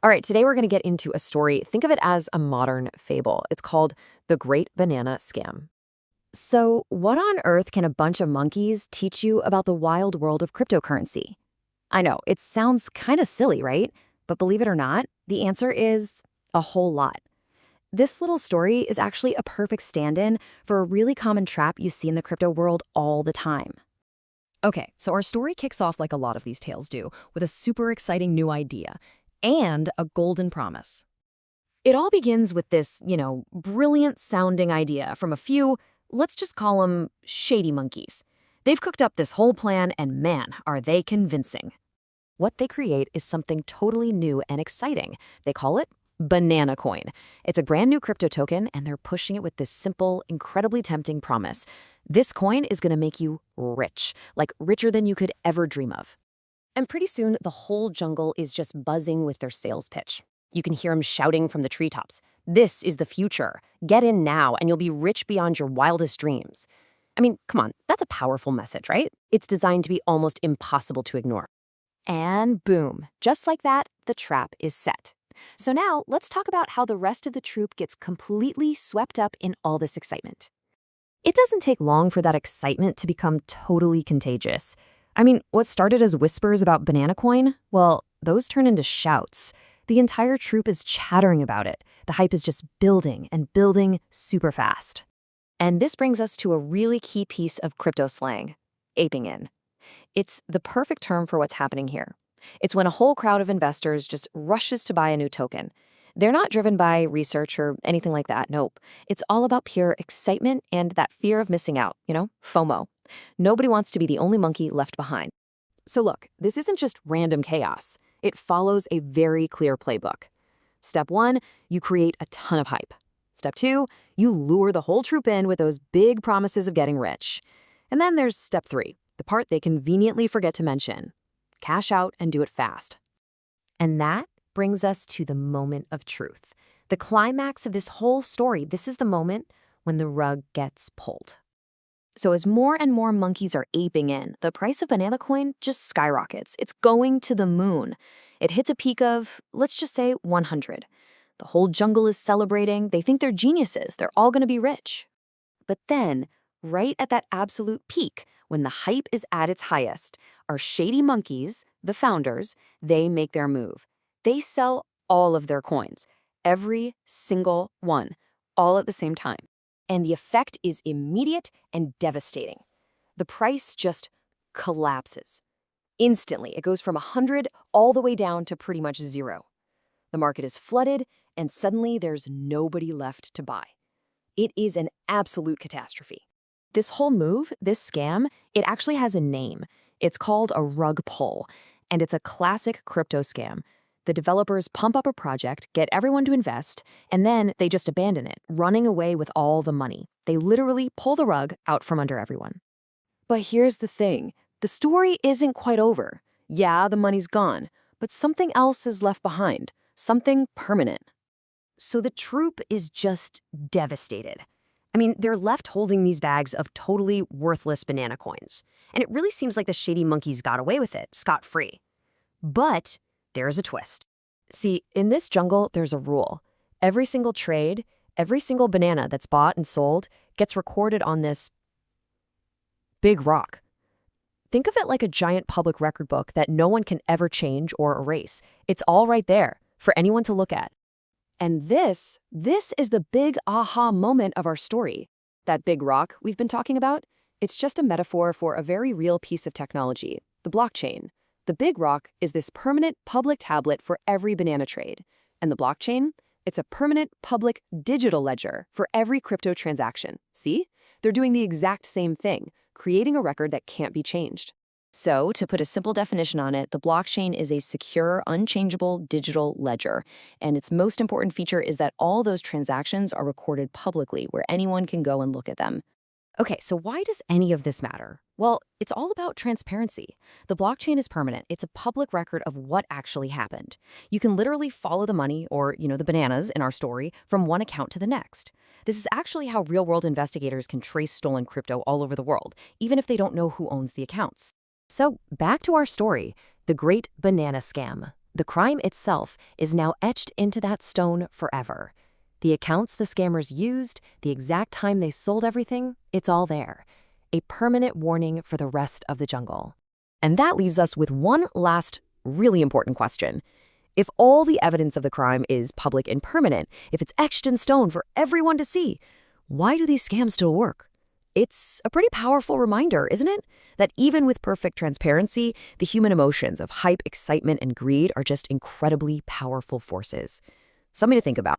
All right, today we're going to get into a story. Think of it as a modern fable. It's called The Great Banana Scam. So, what on earth can a bunch of monkeys teach you about the wild world of cryptocurrency? I know, it sounds kind of silly, right? But believe it or not, the answer is a whole lot. This little story is actually a perfect stand-in for a really common trap you see in the crypto world all the time. Okay, so our story kicks off like a lot of these tales do, with a super exciting new idea and a golden promise. It all begins with this, brilliant sounding idea from a few, let's just call them shady monkeys. They've cooked up this whole plan, and man, are they convincing. What they create is something totally new and exciting. They call it Bananacoin. It's a brand new crypto token, and they're pushing it with this simple, incredibly tempting promise. This coin is going to make you rich, like richer than you could ever dream of. And pretty soon, the whole jungle is just buzzing with their sales pitch. You can hear them shouting from the treetops. This is the future. Get in now, and you'll be rich beyond your wildest dreams. I mean, come on, that's a powerful message, right? It's designed to be almost impossible to ignore. And boom, just like that, the trap is set. So now, let's talk about how the rest of the troupe gets completely swept up in all this excitement. It doesn't take long for that excitement to become totally contagious. I mean, what started as whispers about Bananacoin, well, those turn into shouts. The entire troupe is chattering about it. The hype is just building and building super fast. And this brings us to a really key piece of crypto slang, aping in. It's the perfect term for what's happening here. It's when a whole crowd of investors just rushes to buy a new token. They're not driven by research or anything like that, nope. It's all about pure excitement and that fear of missing out, FOMO. Nobody wants to be the only monkey left behind. So look, this isn't just random chaos. It follows a very clear playbook. Step 1, you create a ton of hype. Step 2, you lure the whole troop in with those big promises of getting rich. And then there's step 3, the part they conveniently forget to mention. Cash out and do it fast. And that brings us to the moment of truth. The climax of this whole story, this is the moment when the rug gets pulled. So as more and more monkeys are aping in, the price of Bananacoin just skyrockets. It's going to the moon. It hits a peak of, let's just say, 100. The whole jungle is celebrating. They think they're geniuses. They're all going to be rich. But then, right at that absolute peak, when the hype is at its highest, our shady monkeys, the founders, they make their move. They sell all of their coins, every single one, all at the same time. And the effect is immediate and devastating. The price just collapses. Instantly, it goes from 100 all the way down to pretty much 0. The market is flooded, and suddenly there's nobody left to buy. It is an absolute catastrophe. This whole move, this scam, it actually has a name. It's called a rug pull, and it's a classic crypto scam. The developers pump up a project, get everyone to invest, and then they just abandon it, running away with all the money. They literally pull the rug out from under everyone. But here's the thing. The story isn't quite over. Yeah, the money's gone, but something else is left behind, something permanent. So the troupe is just devastated. I mean, they're left holding these bags of totally worthless banana coins. And it really seems like the shady monkeys got away with it, scot-free. But there's a twist. See, in this jungle, there's a rule. Every single trade, every single banana that's bought and sold gets recorded on this big rock. Think of it like a giant public record book that no one can ever change or erase. It's all right there for anyone to look at. And this is the big aha moment of our story. That big rock we've been talking about, it's just a metaphor for a very real piece of technology, the blockchain. The big rock is this permanent public tablet for every banana trade. And the blockchain, it's a permanent public digital ledger for every crypto transaction. See? They're doing the exact same thing, creating a record that can't be changed. So, to put a simple definition on it, the blockchain is a secure, unchangeable digital ledger. And its most important feature is that all those transactions are recorded publicly, where anyone can go and look at them. Okay, so why does any of this matter? Well, it's all about transparency. The blockchain is permanent. It's a public record of what actually happened. You can literally follow the money, or, the bananas in our story, from one account to the next. This is actually how real-world investigators can trace stolen crypto all over the world, even if they don't know who owns the accounts. So, back to our story, the Great Banana Scam. The crime itself is now etched into that stone forever. The accounts the scammers used, the exact time they sold everything, it's all there. A permanent warning for the rest of the jungle. And that leaves us with one last really important question. If all the evidence of the crime is public and permanent, if it's etched in stone for everyone to see, why do these scams still work? It's a pretty powerful reminder, isn't it? That even with perfect transparency, the human emotions of hype, excitement, and greed are just incredibly powerful forces. Something to think about.